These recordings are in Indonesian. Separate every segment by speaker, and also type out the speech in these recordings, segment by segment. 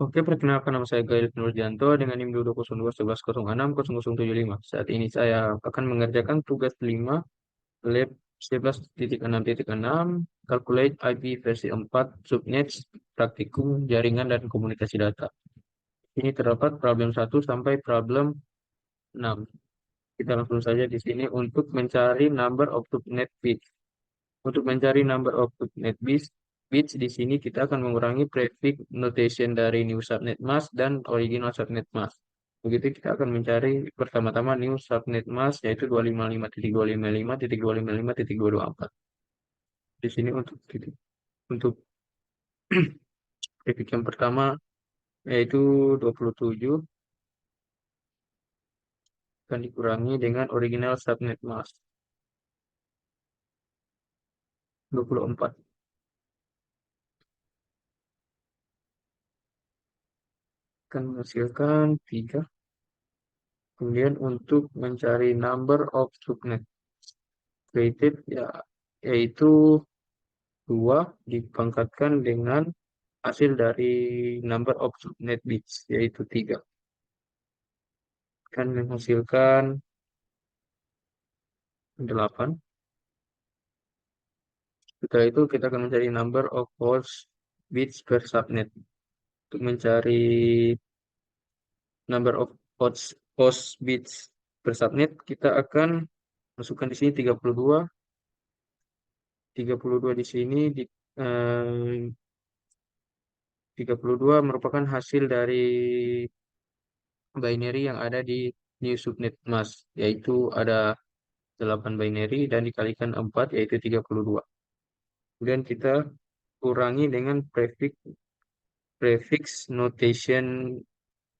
Speaker 1: Oke, perkenalkan nama saya Gail Nurjanto dengan NIM 20211060075. Saat ini saya akan mengerjakan tugas 5 lab 11.6.6 Calculate IP versi 4 Subnets Praktikum Jaringan dan Komunikasi Data. Ini terdapat problem 1 sampai problem 6. Kita langsung saja di sini untuk mencari number of subnet bits. Untuk mencari number of subnet bits di sini kita akan mengurangi prefix notation dari new subnet mask dan original subnet mask. Begitu kita akan mencari pertama-tama new subnet mask yaitu 255.255.255.224. Di sini untuk prefix yang pertama yaitu 27 akan dikurangi dengan original subnet mask 24. Akan menghasilkan 3. Kemudian untuk mencari number of subnet created ya, yaitu 2 dipangkatkan dengan hasil dari number of subnet bits yaitu 3. Akan menghasilkan 8. Setelah itu kita akan mencari number of host bits per subnet. Untuk mencari number of host bits per subnet kita akan masukkan di sini 32. 32 di sini 32 merupakan hasil dari binary yang ada di new subnet mask, yaitu ada 8 binary dan dikalikan 4 yaitu 32. Kemudian kita kurangi dengan prefix notation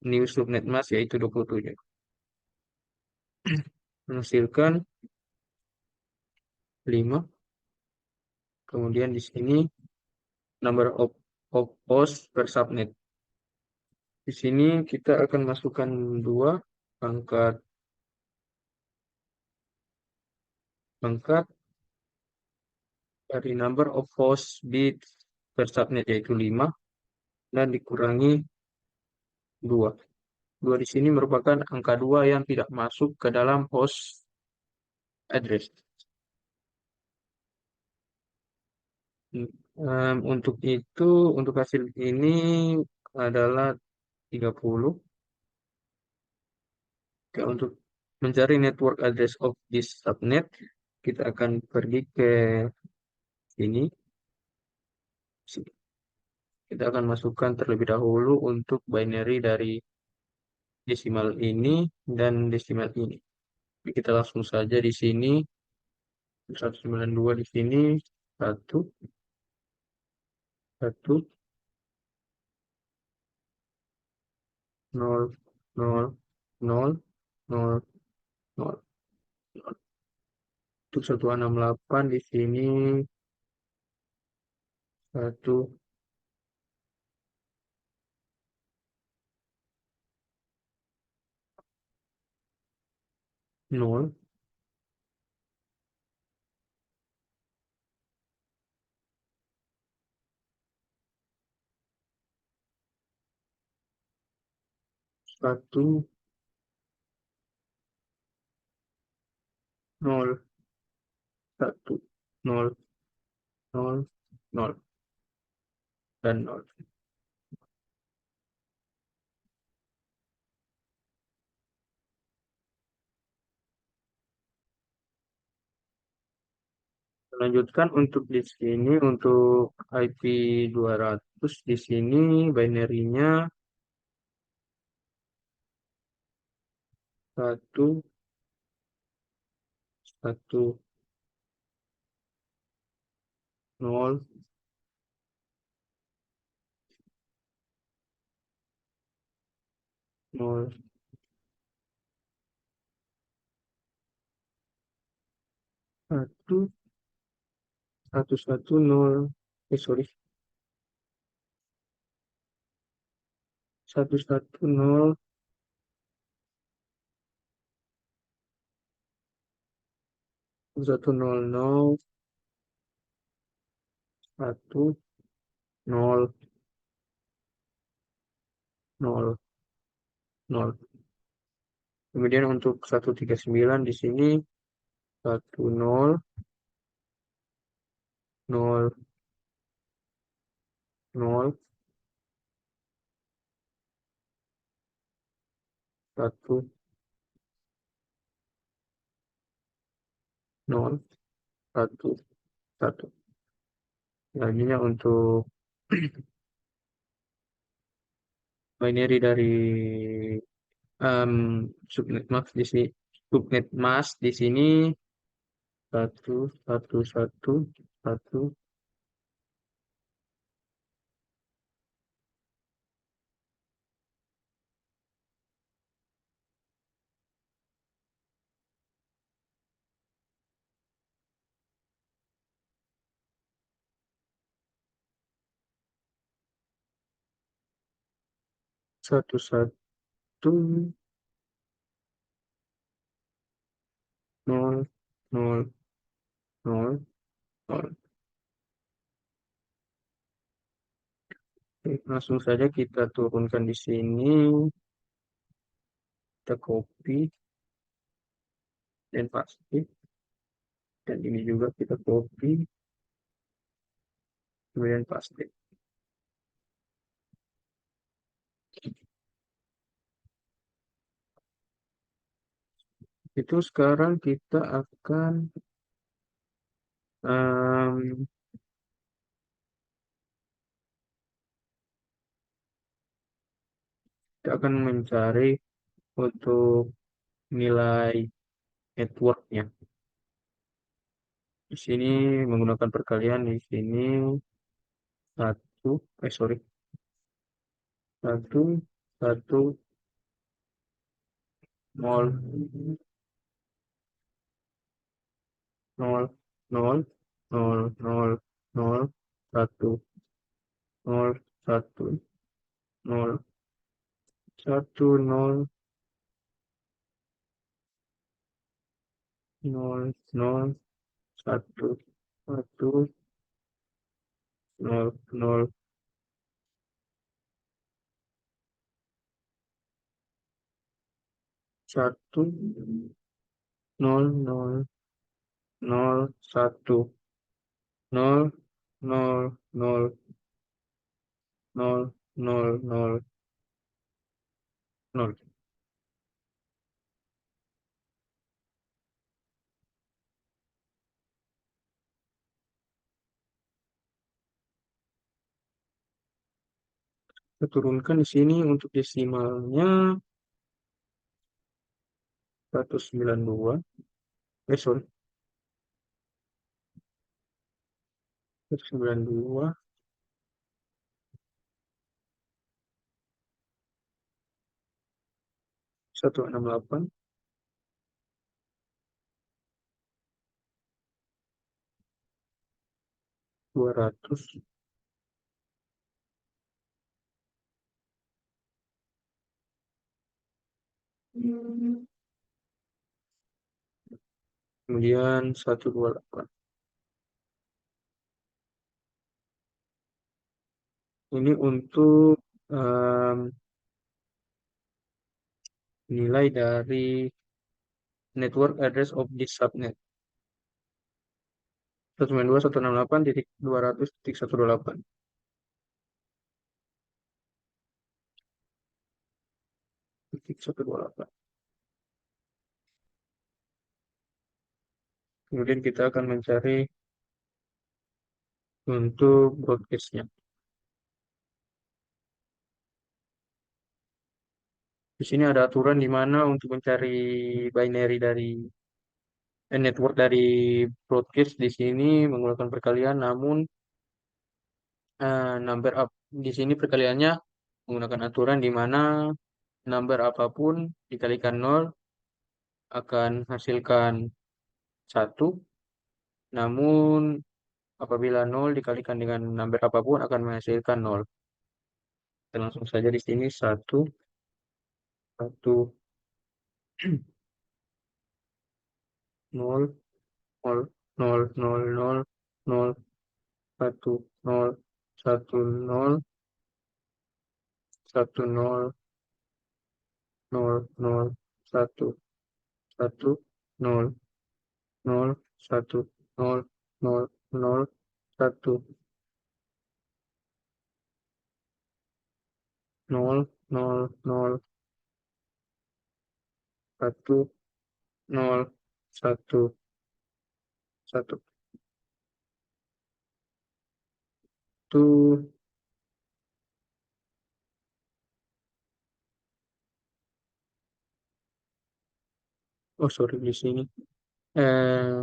Speaker 1: new subnet mask yaitu 27. Menghasilkan 5. Kemudian di sini number of host per subnet. Di sini kita akan masukkan 2 pangkat dari number of host bits per subnet yaitu 5 dan dikurangi 2. 2 di sini merupakan angka 2 yang tidak masuk ke dalam host address. Untuk itu, untuk hasil ini adalah 30. Oke, untuk mencari network address of this subnet, kita akan pergi ke sini. Kita akan masukkan terlebih dahulu untuk binary dari desimal ini dan desimal ini. Kita langsung saja di sini 192 di sini 1 1 0 0 0 0 0. Untuk 168 di sini 1 0 1 0 1 0 0 0 dan 0. Lanjutkan untuk di sini untuk IP 200 di sini binary-nya 1 1 0 0 1 1 1 0 sorry 1 1 0 1 0 0 1 0 nol, nol. Kemudian untuk 139 di sini 1, 0, 0, 0, 1, 0, 1, 1. Selanjutnya untuk binary dari em, subnet mask di sini, subnet mask di sini 1, 1, 1, 1, 1, 1, 0, 0, 0, 0. Oke, langsung saja kita turunkan di sini, kita copy dan paste, dan ini juga kita copy kemudian paste. Itu sekarang kita akan em, kita akan mencari untuk nilai networknya. Di sini menggunakan perkalian di sini satu, sorry, satu, satu, nol, nol, nol, nol, nol, nol, satu, nol, satu, nol, satu, nol, nol, nol, satu, satu, nol, nol, satu, nol, nol, nol, satu, nol, nol, nol, nol, nol, nol, nol. Kita turunkan di sini untuk desimalnya 192. Sorry, 192, 168, 200, kemudian 128. Ini untuk em, nilai dari network address of this subnet. 192.168.200.128. Titik 128. Kemudian kita akan mencari untuk broadcast-nya. Di sini ada aturan di mana untuk mencari binary dari network dari broadcast di sini menggunakan perkalian, namun number up di sini perkaliannya menggunakan aturan di mana number apapun dikalikan nol akan hasilkan satu, namun apabila nol dikalikan dengan number apapun akan menghasilkan nol. Kita langsung saja di sini satu, satu, nol, nol, nol, nol, nol, nol, satu, nol, satu, nol, 10 0 1 1 0 0 1 0 0 0 1 0 0 0 1 0 1 1 tuh. Oh sorry di sini. Eh,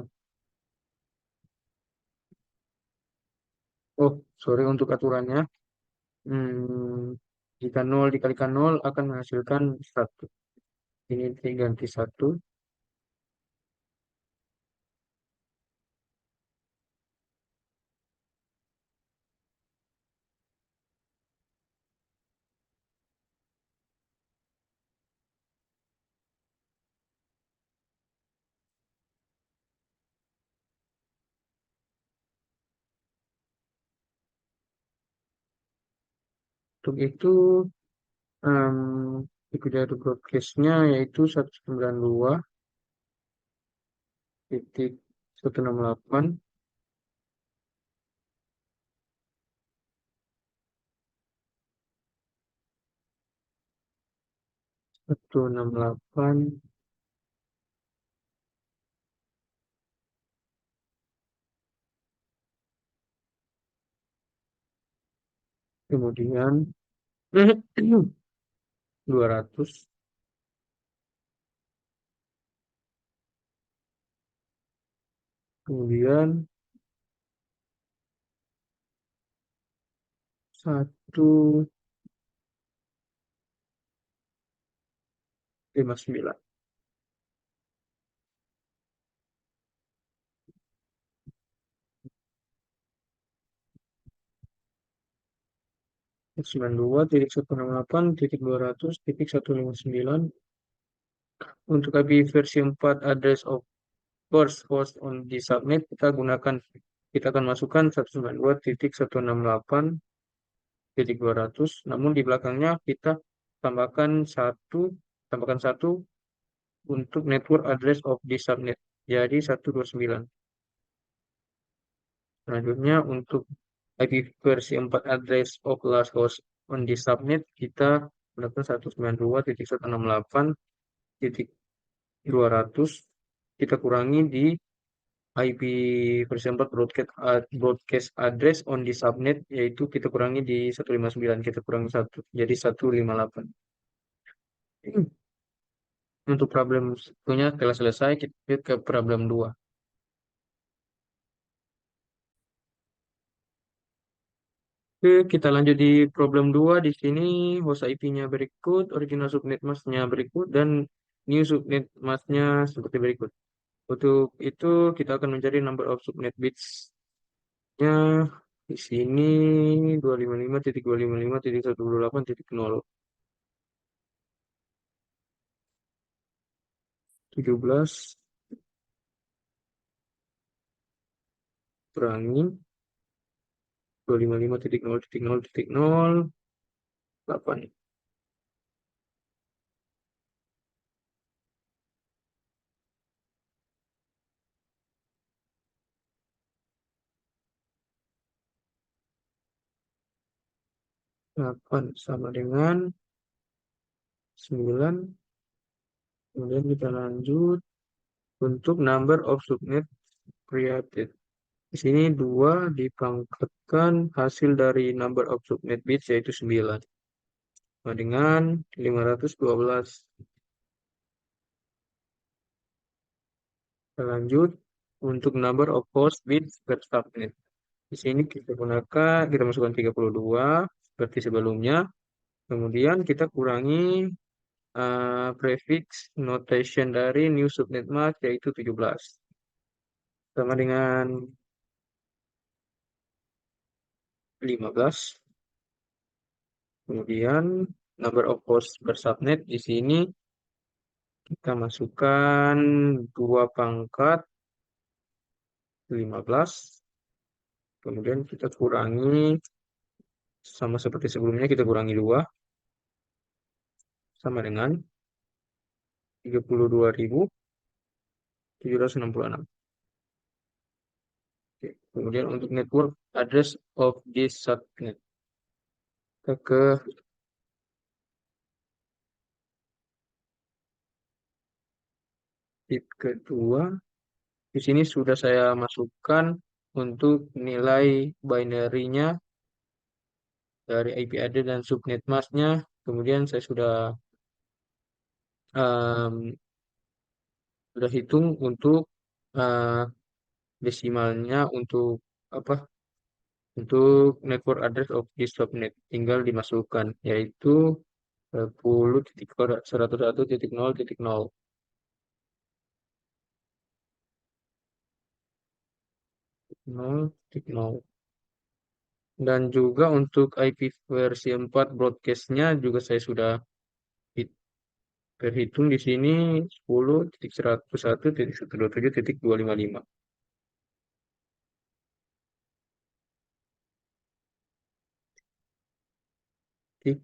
Speaker 1: oh sorry untuk aturannya. Jika nol dikalikan nol akan menghasilkan 1. Ini diganti 1. Untuk itu ikuti dari broadcast-nya yaitu 192.168 168 kemudian 200 kemudian 159. 92.168.200.159 untuk IP versi 4 address of first host on di subnet kita akan masukkan 192.168.200 namun di belakangnya kita tambahkan satu untuk network address of the subnet jadi 129. Selanjutnya untuk IP versi 4 address of last host on the subnet kita gunakan 192.168.200 kita kurangi di IP versi 4 broadcast address on the subnet yaitu kita kurangi di 159 kita kurangi satu jadi 158. Untuk problem satunya telah selesai kita lihat ke problem 2. Oke, kita lanjut di problem 2. Di sini host IP-nya berikut, original subnet mask-nya berikut, dan new subnet mask-nya seperti berikut. Untuk itu kita akan mencari number of subnet bits-nya di sini 255.255.128.0 17 kurangi 255.0.0.0 8. 8 sama dengan 9. Kemudian kita lanjut untuk number of subnet created. Di sini 2 dipangkatkan hasil dari number of subnet bits yaitu 9 sama dengan 512. Kita lanjut untuk number of host bits per subnet. Di sini kita masukkan 32 seperti sebelumnya. Kemudian kita kurangi prefix notation dari new subnet mask yaitu 17 sama dengan 15. Kemudian number of host per subnet di sini kita masukkan 2 pangkat 15. Kemudian kita kurangi sama seperti sebelumnya kita kurangi 2 sama dengan 32.766. Oke. Kemudian untuk network address of this subnet. Kita ke tip kedua. Di sini sudah saya masukkan untuk nilai binary-nya dari IP address dan subnet mask-nya. Kemudian saya um, sudah hitung untuk uh, desimalnya untuk apa? Untuk network address of this subnet tinggal dimasukkan yaitu 10.101.0.0 0.0. Dan juga untuk IP versi 4 broadcast-nya juga saya sudah berhitung di sini 10.101.127.255. Titik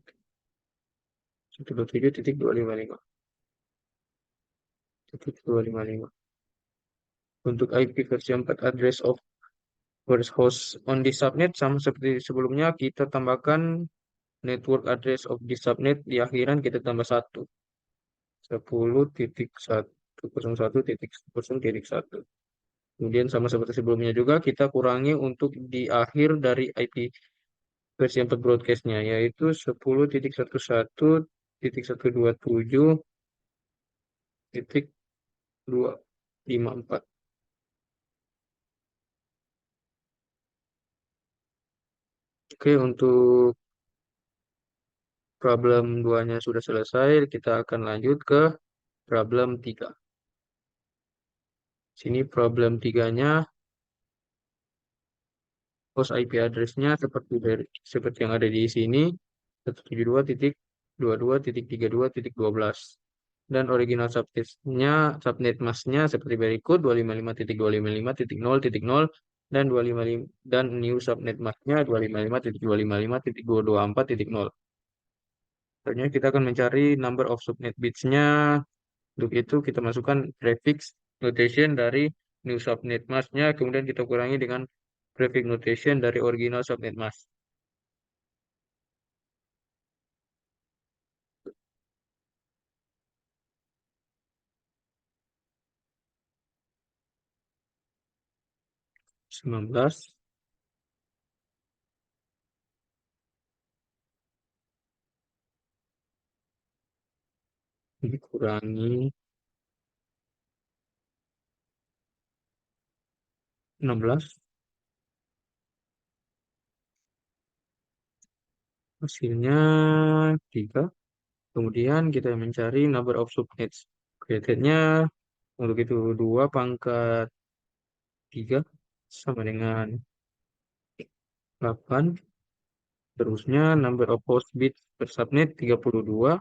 Speaker 1: 127.255. Titik 255. Untuk IP versi 4 address of first host on the subnet sama seperti sebelumnya kita tambahkan network address of the subnet di akhiran kita tambah 1. 10.1.0.1. Kemudian sama seperti sebelumnya juga kita kurangi untuk di akhir dari IP versi 4 broadcast-nya yaitu 10.11.1.127.254. Oke, untuk problem 2-nya sudah selesai, kita akan lanjut ke problem 3. Sini problem 3-nya host IP address-nya seperti yang ada di sini 172.22.32.12 dan original subnet masknya seperti berikut 255.255.0.0 dan 255 dan new subnet masknya 255.255.224.0. Selanjutnya kita akan mencari number of subnet bits-nya. Untuk itu kita masukkan prefix notation dari new subnet mask-nya, kemudian kita kurangi dengan prefix notation dari original subnet mask. Sembilan belas dikurangi 16 hasilnya 3. Kemudian kita mencari number of subnets created-nya untuk itu 2 pangkat 3 sama dengan 8. Terusnya number of host bits per subnet 32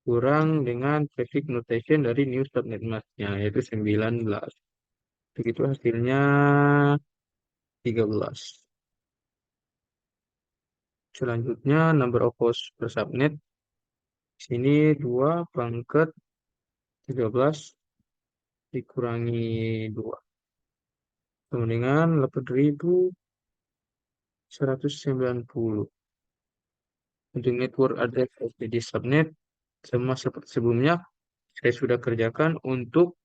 Speaker 1: kurang dengan prefix notation dari new subnet mask-nya yaitu 19. Begitu hasilnya 13. Selanjutnya number of host per subnet sini 2 pangkat 13 dikurangi 2 sama dengan 8.190. Untuk network address di subnet sama seperti sebelumnya saya sudah kerjakan untuk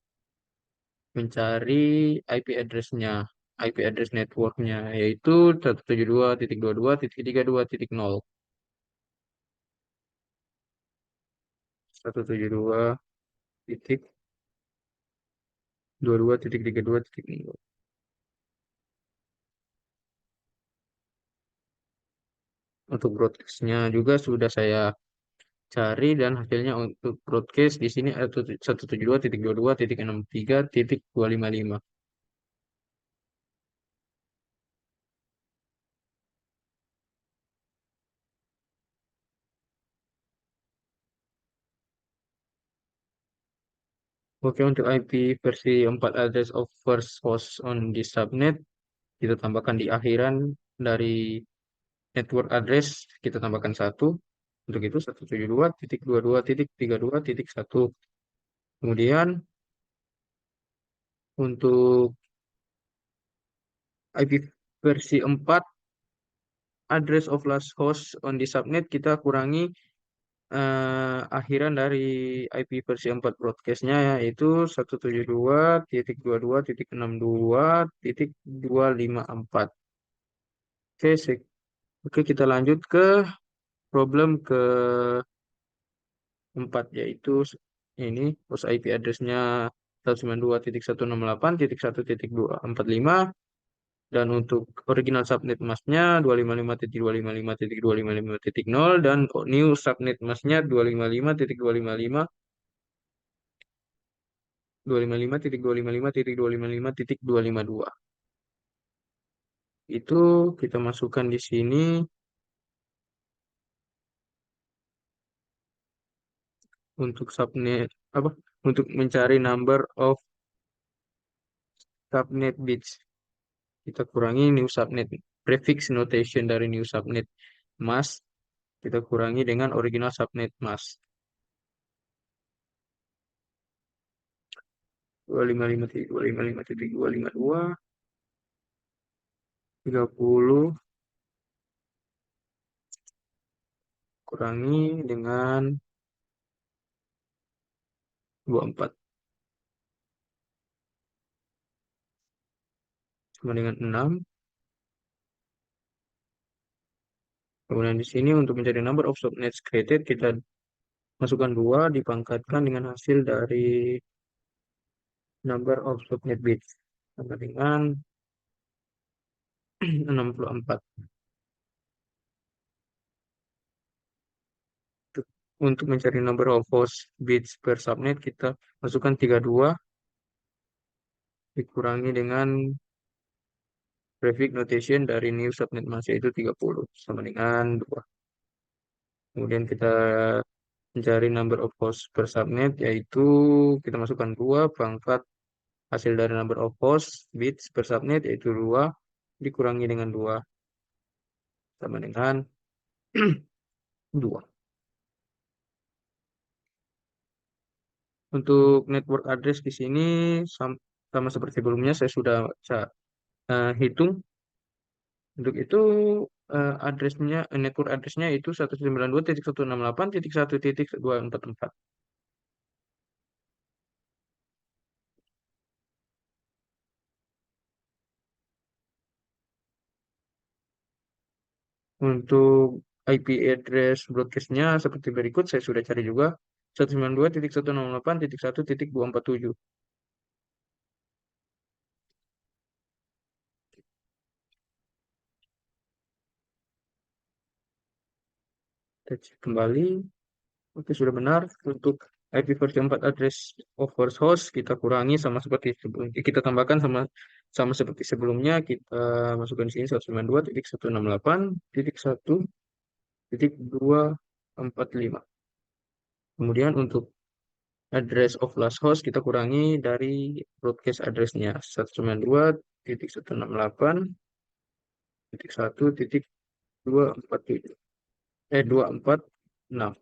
Speaker 1: mencari IP address-nya, IP address network-nya yaitu 172.22.32.0. 172.22.32.0. Untuk broadcast-nya juga sudah saya cari dan hasilnya untuk broadcast di sini ada 172.22.63.255. Oke, untuk IP versi 4 address of first host on the subnet, kita tambahkan di akhiran dari network address, kita tambahkan 1. Untuk itu 172.22.32.1. Kemudian untuk IP versi 4, address of last host on the subnet kita kurangi akhiran dari IP versi 4 broadcastnya, yaitu 172.22.62.254. Oke, oke, kita lanjut ke problem keempat, yaitu ini host IP address-nya 192.168.1.245, dan untuk original subnet masknya 255.255.255.0, dan new subnet masknya 255.255.255.255.255.252. Itu kita masukkan di sini untuk subnet apa? Untuk mencari number of subnet bits. Kita kurangi new subnet prefix notation dari new subnet mask, kita kurangi dengan original subnet mask. 255.255.252, 30 kurangi dengan 24 sama dengan 6. Kemudian di sini untuk mencari number of subnets created, kita masukkan 2 dipangkatkan dengan hasil dari number of subnet bits sama dengan 64. Untuk mencari number of host bits per subnet, kita masukkan 32 dikurangi dengan prefix notation dari new subnet mask, yaitu 30 sama dengan 2. Kemudian kita mencari number of host per subnet, yaitu kita masukkan 2 pangkat hasil dari number of host bits per subnet, yaitu 2 dikurangi dengan 2 sama dengan 2. Untuk network address di sini sama seperti sebelumnya, saya sudah hitung. Untuk itu network addressnya itu 192.168.1.244. Untuk IP address broadcastnya seperti berikut, saya sudah cari juga 192.168.1.247. Kita cek kembali. Oke, sudah benar. Untuk IP versi 4 address of first host kita kurangi sama seperti sebelumnya. Kita tambahkan sama sama seperti sebelumnya. Kita masukkan di sini 192.168.1.245. Kemudian untuk address of last host kita kurangi dari broadcast addressnya 192.168.1.247. 246.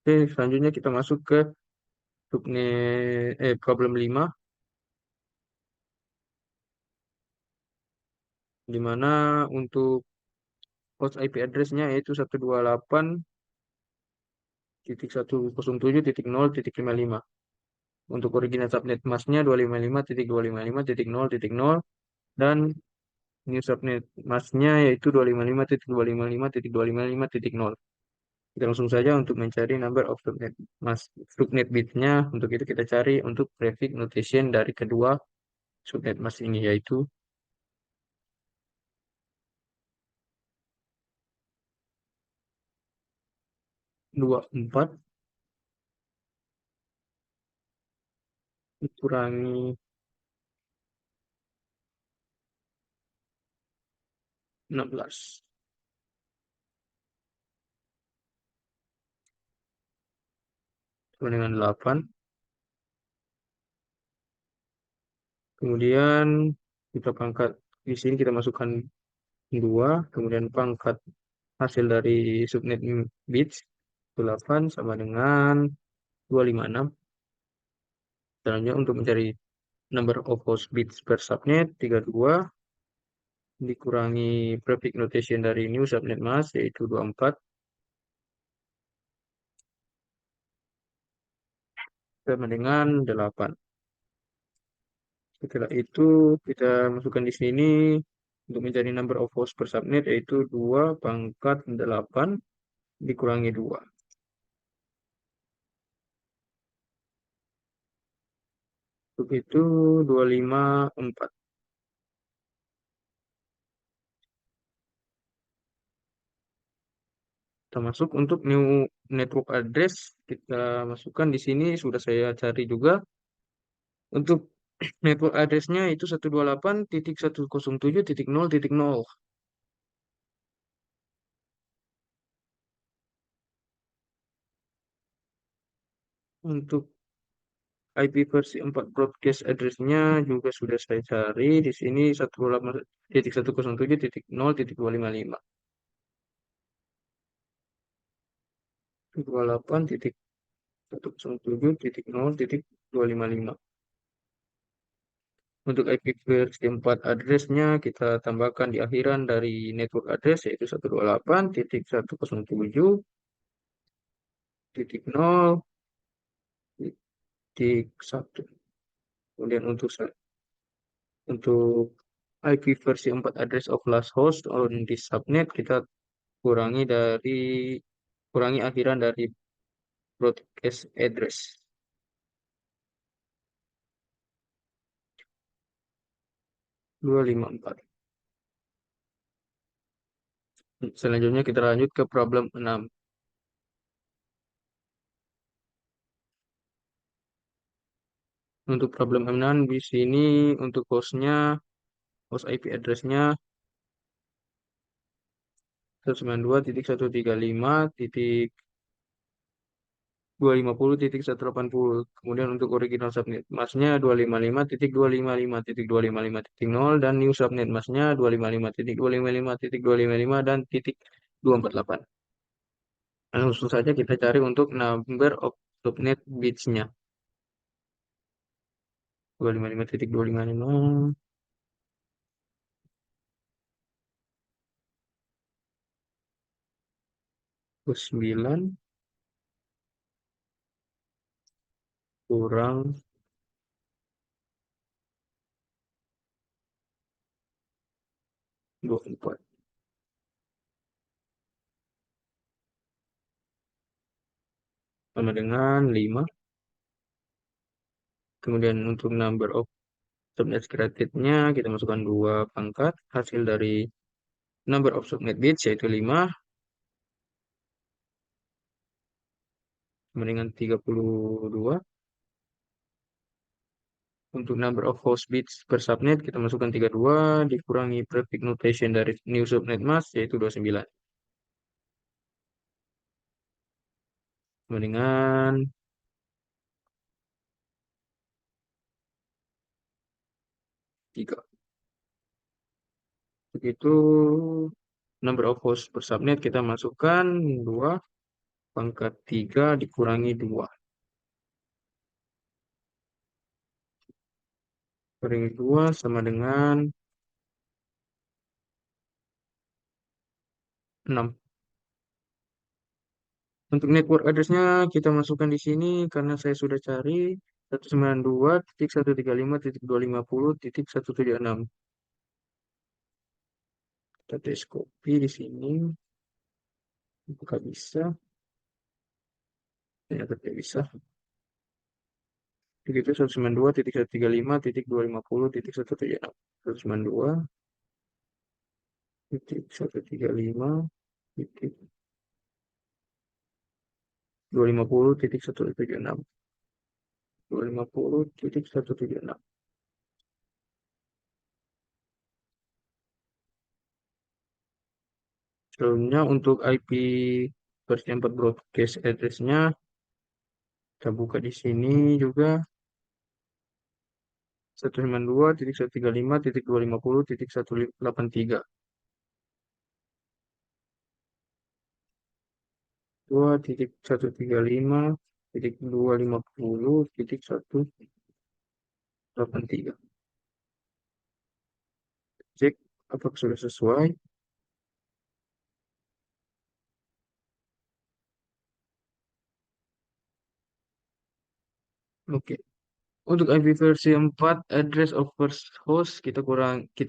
Speaker 1: Oke, selanjutnya kita masuk ke problem 5, di mana untuk host IP address-nya yaitu 128.107.0.55. Untuk original subnet mask-nya 255.255.0.0, dan new subnet mask-nya yaitu 255.255.255.0. Kita langsung saja untuk mencari number of subnet mask, subnet bit-nya. Untuk itu kita cari untuk prefix notation dari kedua subnet mask ini, yaitu 24 dikurangi 16 sama dengan 8. Kemudian Kita pangkat di sini kita masukkan 2, kemudian pangkat hasil dari subnet bits 8 sama dengan 256. Selanjutnya untuk mencari number of host bits per subnet 32 dikurangi prefix notation dari new subnet mask yaitu 24 sama dengan 8. Setelah itu kita masukkan di sini untuk mencari number of host per subnet yaitu 2 pangkat 8 dikurangi 2. Untuk itu 254. Kita masuk untuk new network address. Kita masukkan di sini sudah saya cari juga. Untuk network address-nya itu 128.107.0.0. Untuk IP versi 4 broadcast address-nya juga sudah saya cari. Di sini 128.107.0.255. 28.107.0.255. Untuk IP versi 4 address-nya kita tambahkan di akhiran dari network address yaitu 128.107.0.1. Kemudian untuk IP versi 4 address of last host on this subnet kita kurangi dari kurangi akhiran dari broadcast address 254. Selanjutnya kita lanjut ke problem 6. Untuk problem 6 di sini untuk host IP address-nya 192.135.250.180. Kemudian untuk original subnet masknya 255.255.255.0 dan new subnet masknya 255.255.255 dan titik 248. Langsung saja kita cari untuk number of subnet bits-nya. 255.255 9 kurang 24 sama dengan 5. Kemudian untuk number of subnet created-nya kita masukkan 2 pangkat hasil dari number of subnet bits yaitu 5 sama dengan 32. Untuk number of host bits per subnet kita masukkan 32 dikurangi prefix notation dari new subnet mask yaitu 29 sama dengan 3. Begitu number of host per subnet kita masukkan 2 pangkat 3 dikurangi 2. Kurangi 2 sama dengan 6. Untuk network address-nya kita masukkan di sini karena saya sudah cari 192.135.250.176. Kita tes copy di sini. Apakah bisa? Ternyata tidak bisa. Begitu 192.135.250.176. 192.135.250.176. 250.176. Selanjutnya untuk IP versi 4 broadcast address-nya kita buka di sini juga. 192.135.250.183. 2.135.250.183. Cek apakah sudah sesuai. Oke. Untuk IP versi 4, address of first host kita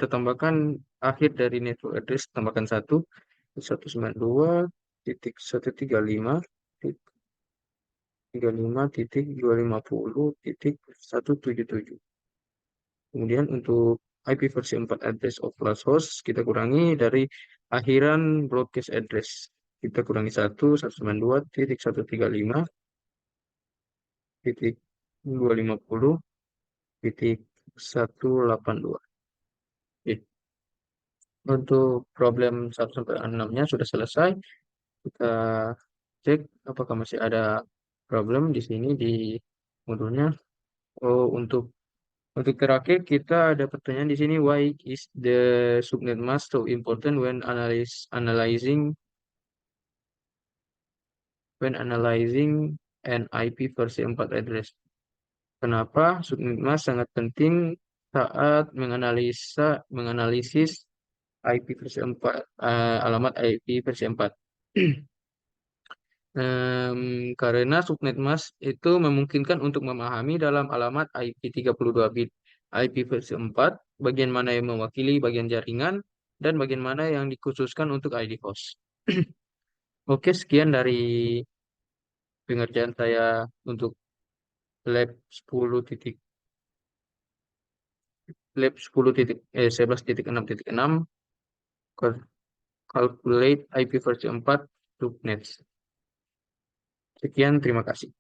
Speaker 1: tambahkan akhir dari network address, tambahkan 192.135.250.177. Kemudian untuk IP versi 4 address of last host kita kurangi dari akhiran broadcast address. Kita kurangi 192.135.250.182. Oke. Untuk problem 1 sampai 6-nya sudah selesai. Kita cek apakah masih ada problem di sini di modulnya. Oh, untuk terakhir kita ada pertanyaan di sini, why is the subnet mask so important when analyzing an IP versi 4 address? Kenapa subnet mask sangat penting saat menganalisis IP versi 4, alamat IP versi 4? Karena subnet mask itu memungkinkan untuk memahami dalam alamat IP 32 bit IP versi 4 bagian mana yang mewakili bagian jaringan dan bagian mana yang dikhususkan untuk ID host. Oke, sekian dari pengerjaan saya untuk lab 10 titik lab 11.6.6 calculate IP versi 4 subnets. Sekian, terima kasih.